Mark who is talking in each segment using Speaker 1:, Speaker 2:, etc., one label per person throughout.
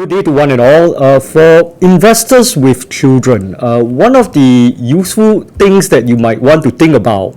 Speaker 1: Good day to one and all. For investors with children, one of the useful things that you might want to think about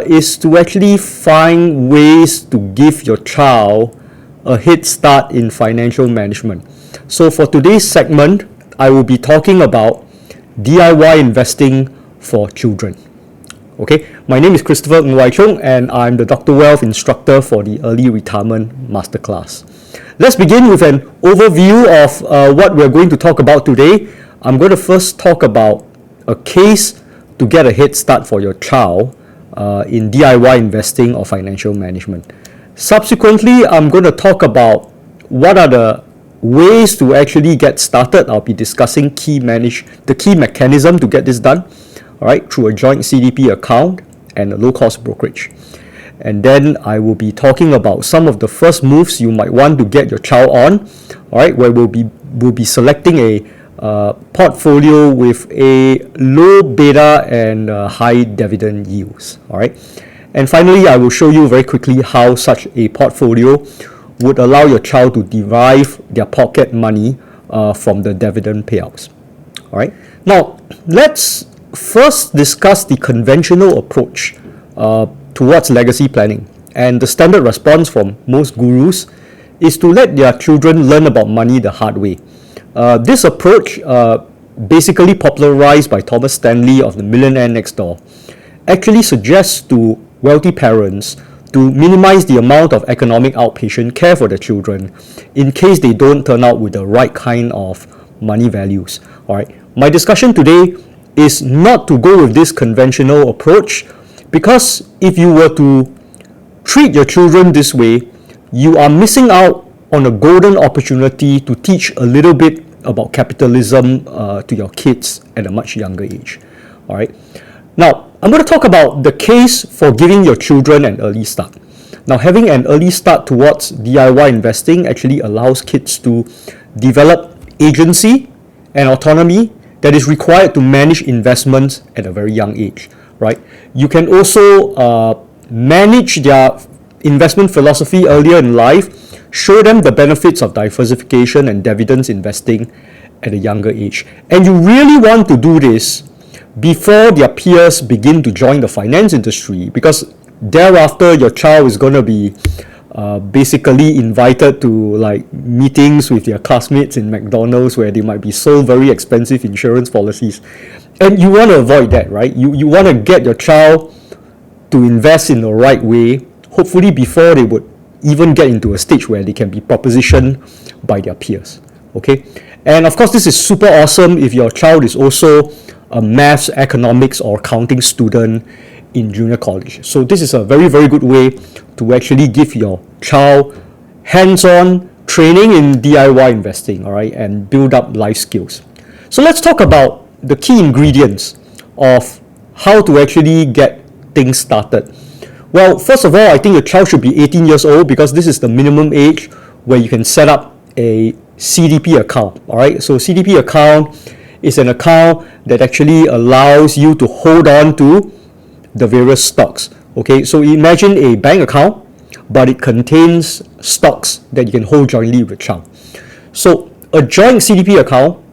Speaker 1: is to actually find ways to give your child a head start in financial management. So for today's segment, I will be talking about DIY investing for children. Okay, my name is Christopher Ng Wai Chung and I'm the Dr. Wealth instructor for the Early Retirement Masterclass. Let's begin with an overview of what we're going to talk about today. I'm going to first talk about a case to get a head start for your child in DIY investing or financial management. Subsequently, I'm going to talk about what are the ways to actually get started. I'll be discussing the key mechanism to get this done, all right, through a joint CDP account and a low-cost brokerage. And then I will be talking about some of the first moves you might want to get your child on, all right, where we'll be selecting a portfolio with a low beta and high dividend yields, all right. And finally, I will show you very quickly how such a portfolio would allow your child to derive their pocket money from the dividend payouts, all right. Now, let's first discuss the conventional approach towards legacy planning. And the standard response from most gurus is to let their children learn about money the hard way. This approach, basically popularized by Thomas Stanley of The Millionaire Next Door, actually suggests to wealthy parents to minimize the amount of economic outpatient care for their children in case they don't turn out with the right kind of money values. All right. My discussion today is not to go with this conventional approach, because if you were to treat your children this way, you are missing out on a golden opportunity to teach a little bit about capitalism to your kids at a much younger age. All right. Now, I'm going to talk about the case for giving your children an early start. Now, having an early start towards DIY investing actually allows kids to develop agency and autonomy that is required to manage investments at a very young age, right? You can also manage their investment philosophy earlier in life, show them the benefits of diversification and dividends investing at a younger age. And you really want to do this before their peers begin to join the finance industry, because thereafter your child is going to be basically invited to like meetings with their classmates in McDonald's where they might be sold very expensive insurance policies, and you want to avoid that, right? You want to get your child to invest in the right way, hopefully before they would even get into a stage where they can be propositioned by their peers. Okay, and of course this is super awesome if your child is also a maths, economics or accounting student in junior college. So this is a very, very good way to actually give your child hands-on training in DIY investing, all right, and build up life skills. So let's talk about the key ingredients of how to actually get things started. Well, first of all, I think your child should be 18 years old, because this is the minimum age where you can set up a CDP account, all right. So CDP account is an account that actually allows you to hold on to the various stocks. Okay, so imagine a bank account, but it contains stocks that you can hold jointly with a child. So a joint CDP account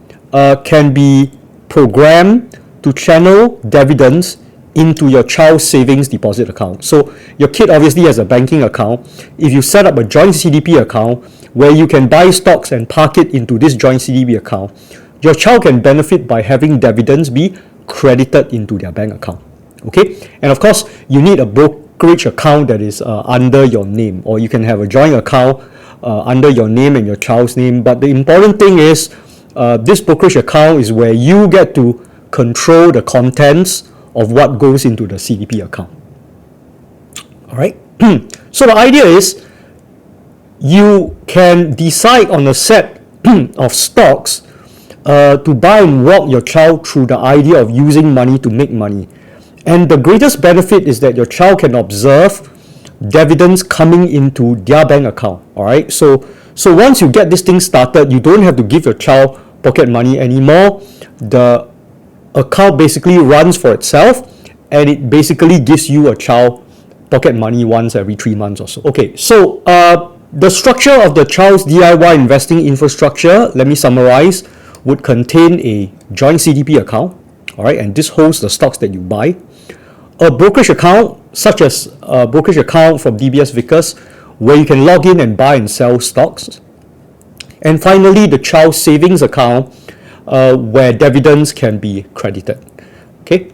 Speaker 1: can be programmed to channel dividends into your child's savings deposit account. So your kid obviously has a banking account. If you set up a joint CDP account where you can buy stocks and park it into this joint CDP account, your child can benefit by having dividends be credited into their bank account. Okay, and of course you need a brokerage account that is under your name, or you can have a joint account under your name and your child's name. But the important thing is this brokerage account is where you get to control the contents of what goes into the CDP account. All right. So the idea is you can decide on a set of stocks to buy and walk your child through the idea of using money to make money. And the greatest benefit is that your child can observe dividends coming into their bank account. All right. So once you get this thing started, you don't have to give your child pocket money anymore. The account basically runs for itself, and it basically gives you a child pocket money once every 3 months or so. Okay. So The structure of the child's DIY investing infrastructure, let me summarize, would contain a joint CDP account, all right, and this holds the stocks that you buy. A brokerage account, such as a brokerage account from DBS Vickers, where you can log in and buy and sell stocks. And finally, the child savings account, where dividends can be credited. Okay.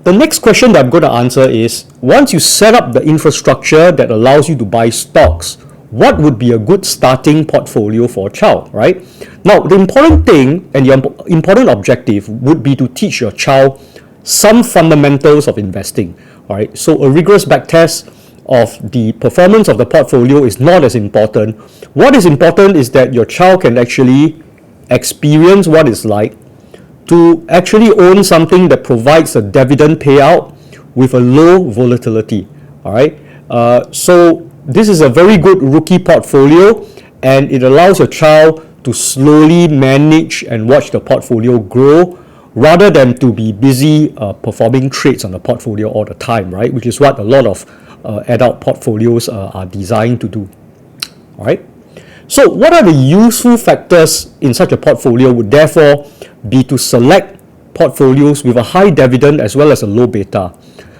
Speaker 1: The next question that I'm going to answer is, once you set up the infrastructure that allows you to buy stocks, what would be a good starting portfolio for a child, right? Now, the important thing and the important objective would be to teach your child some fundamentals of investing, all right? So a rigorous backtest of the performance of the portfolio is not as important. What is important is that your child can actually experience what it's like to actually own something that provides a dividend payout with a low volatility, all right? So this is a very good rookie portfolio, and it allows your child to slowly manage and watch the portfolio grow rather than to be busy performing trades on the portfolio all the time, right? Which is what a lot of adult portfolios are designed to do, all right? So what are the useful factors in such a portfolio would therefore be to select portfolios with a high dividend as well as a low beta.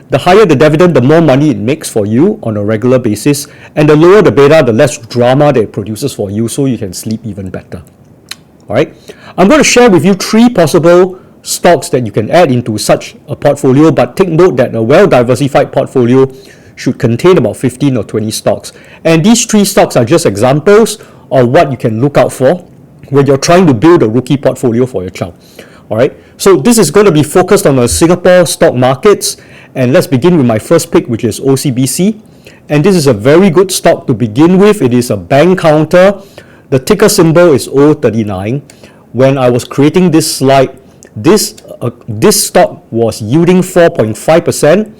Speaker 1: The higher the dividend, the more money it makes for you on a regular basis, and the lower the beta, the less drama that it produces for you, so you can sleep even better. All right, I'm going to share with you 3 possible stocks that you can add into such a portfolio, but take note that a well-diversified portfolio should contain about 15 or 20 stocks. And these 3 stocks are just examples of what you can look out for when you're trying to build a rookie portfolio for your child. All right, so this is going to be focused on the Singapore stock markets, and let's begin with my first pick, which is OCBC. And this is a very good stock to begin with. It is a bank counter. The ticker symbol is O39. When I was creating this slide, this stock was yielding 4.5%.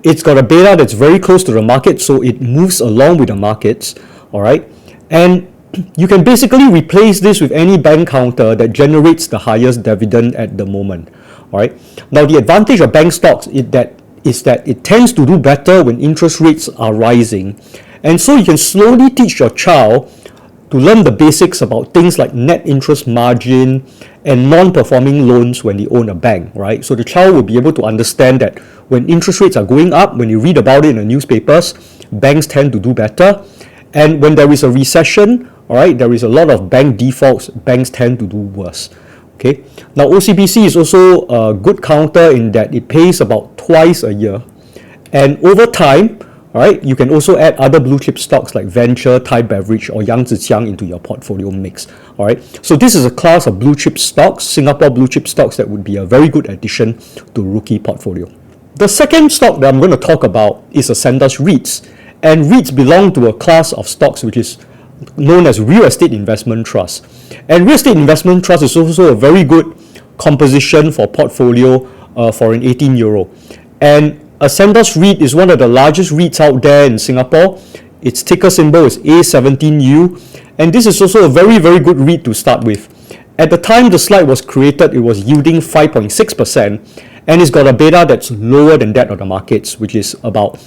Speaker 1: It's got a beta that's very close to the market, so it moves along with the markets, all right? And you can basically replace this with any bank counter that generates the highest dividend at the moment, all right? Now, the advantage of bank stocks is that it tends to do better when interest rates are rising. And so you can slowly teach your child to learn the basics about things like net interest margin and non-performing loans when they own a bank, right? So the child will be able to understand that when interest rates are going up, when you read about it in the newspapers, banks tend to do better. And when there is a recession, all right, there is a lot of bank defaults, banks tend to do worse. Okay. Now, OCBC is also a good counter in that it pays about twice a year. And over time, all right, you can also add other blue chip stocks like Venture, Thai Beverage, or Yang Zijiang into your portfolio mix. All right. So this is a class of blue chip stocks, Singapore blue chip stocks, that would be a very good addition to rookie portfolio. The second stock that I'm going to talk about is Ascendas REITs. And REITs belong to a class of stocks which is known as real estate investment trust. And real estate investment trust is also a very good composition for portfolio for an 18-year-old. And Ascendas REIT is one of the largest REITs out there in Singapore. Its ticker symbol is A17U, and this is also a very, very good REIT to start with. At the time the slide was created, it was yielding 5.6%, and it's got a beta that's lower than that of the markets, which is about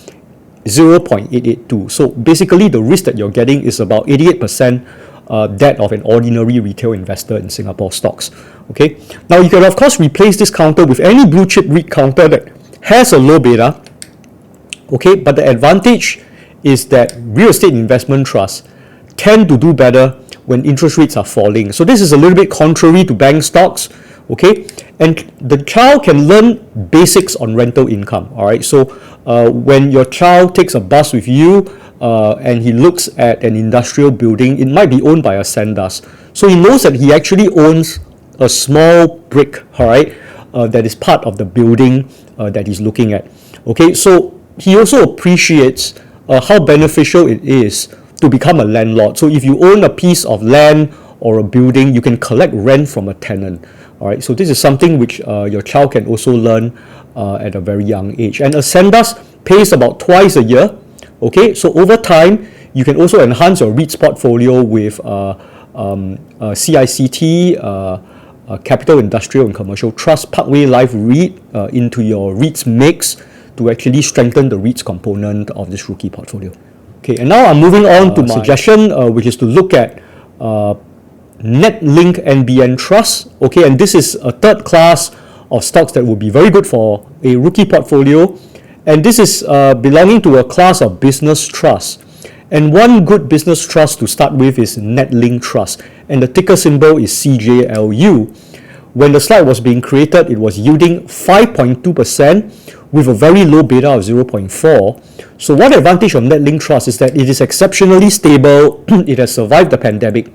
Speaker 1: 0.882. So basically the risk that you're getting is about 88% that of an ordinary retail investor in Singapore stocks. Okay. Now you can of course replace this counter with any blue chip REIT counter that has a low beta. Okay, but the advantage is that real estate investment trusts tend to do better when interest rates are falling. So this is a little bit contrary to bank stocks. Okay, and the child can learn basics on rental income. All right, so when your child takes a bus with you and he looks at an industrial building, it might be owned by Ascendas. So he knows that he actually owns a small brick, all right, that is part of the building that he's looking at. Okay, so he also appreciates how beneficial it is to become a landlord. So if you own a piece of land or a building, you can collect rent from a tenant. All right, so this is something which your child can also learn at a very young age. And Ascendas pays about twice a year. Okay, so over time, you can also enhance your REITs portfolio with CICT, Capital Industrial and Commercial Trust, Parkway Life REIT into your REITs mix to actually strengthen the REITs component of this rookie portfolio. Okay, and now I'm moving on to my suggestion, which is to look at Netlink NBN Trust. Okay, and this is a third class of stocks that would be very good for a rookie portfolio. And this is belonging to a class of business trusts. And one good business trust to start with is Netlink Trust. And the ticker symbol is CJLU. When the slide was being created, it was yielding 5.2% with a very low beta of 0.4. So one advantage of Netlink Trust is that it is exceptionally stable, it has survived the pandemic,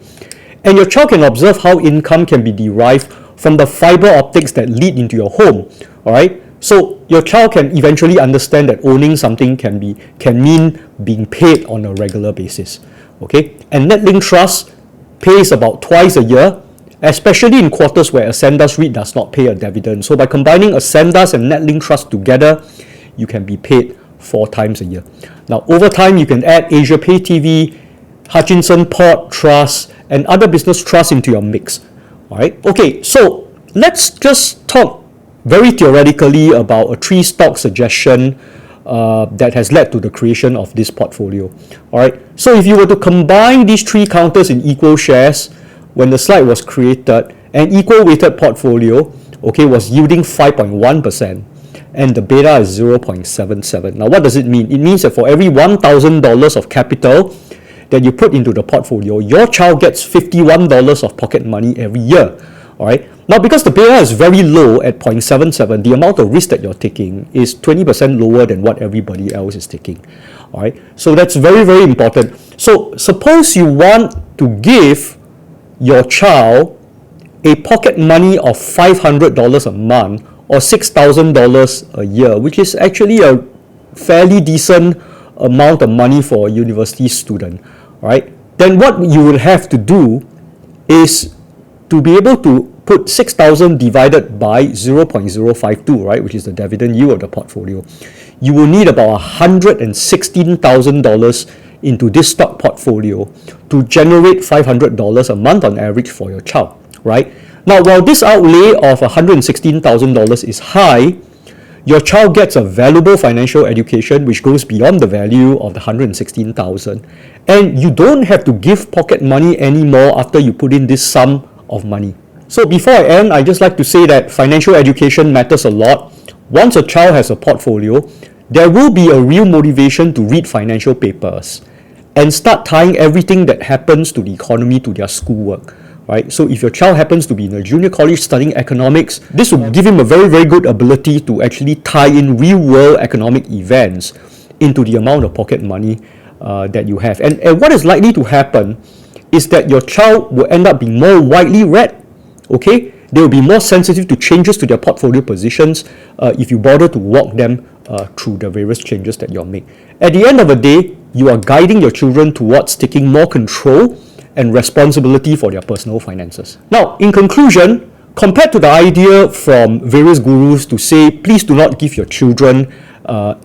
Speaker 1: and your child can observe how income can be derived from the fiber optics that lead into your home. Alright? So your child can eventually understand that owning something can mean being paid on a regular basis. Okay? And Netlink Trust pays about twice a year, especially in quarters where Ascendas REIT does not pay a dividend. So by combining Ascendas and Netlink Trust together, you can be paid 4 times a year. Now, over time, you can add Asia Pay TV, Hutchinson Port Trust, and other business trusts into your mix. All right. Okay, so let's just talk very theoretically about a 3-stock suggestion that has led to the creation of this portfolio. All right. So if you were to combine these 3 counters in equal shares, when the slide was created, an equal weighted portfolio, okay, was yielding 5.1%, and the beta is 0.77. Now, what does it mean? It means that for every $1,000 of capital that you put into the portfolio, your child gets $51 of pocket money every year. All right. Now, because the beta is very low at 0.77, the amount of risk that you're taking is 20% lower than what everybody else is taking. All right. So that's very, very important. So suppose you want to give your child a pocket money of $500 a month or $6,000 a year, which is actually a fairly decent amount of money for a university student, right? Then what you will have to do is to be able to put 6,000 divided by 0.052, right, which is the dividend yield of the portfolio. You will need about $116,000 into this stock portfolio to generate $500 a month on average for your child, right? Now, while this outlay of $116,000 is high, your child gets a valuable financial education which goes beyond the value of the $116,000, and you don't have to give pocket money anymore after you put in this sum of money. So before I end, I just like to say that financial education matters a lot. Once a child has a portfolio, there will be a real motivation to read financial papers and start tying everything that happens to the economy to their schoolwork. Right? So if your child happens to be in a junior college studying economics, this will give him a very, very good ability to actually tie in real-world economic events into the amount of pocket money that you have. And what is likely to happen is that your child will end up being more widely read. Okay? They will be more sensitive to changes to their portfolio positions if you bother to walk them through the various changes that you'll make. At the end of the day, you are guiding your children towards taking more control and responsibility for their personal finances. Now, in conclusion, compared to the idea from various gurus to say, please do not give your children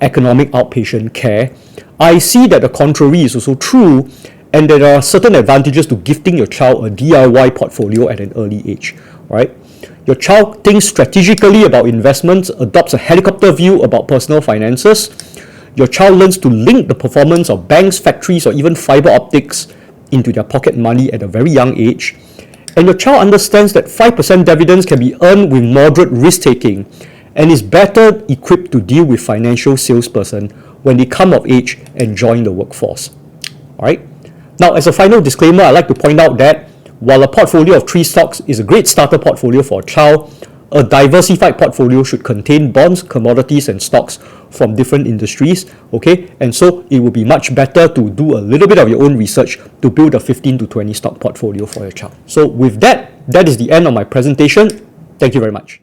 Speaker 1: economic outpatient care, I see that the contrary is also true, and that there are certain advantages to gifting your child a DIY portfolio at an early age, right? Your child thinks strategically about investments, adopts a helicopter view about personal finances. Your child learns to link the performance of banks, factories, or even fiber optics into their pocket money at a very young age. And your child understands that 5% dividends can be earned with moderate risk-taking and is better equipped to deal with financial salesperson when they come of age and join the workforce. All right. Now, as a final disclaimer, I'd like to point out that while a portfolio of 3 stocks is a great starter portfolio for a child, a diversified portfolio should contain bonds, commodities, and stocks from different industries, okay? And so it will be much better to do a little bit of your own research to build a 15 to 20 stock portfolio for your child. So with that, that is the end of my presentation. Thank you very much.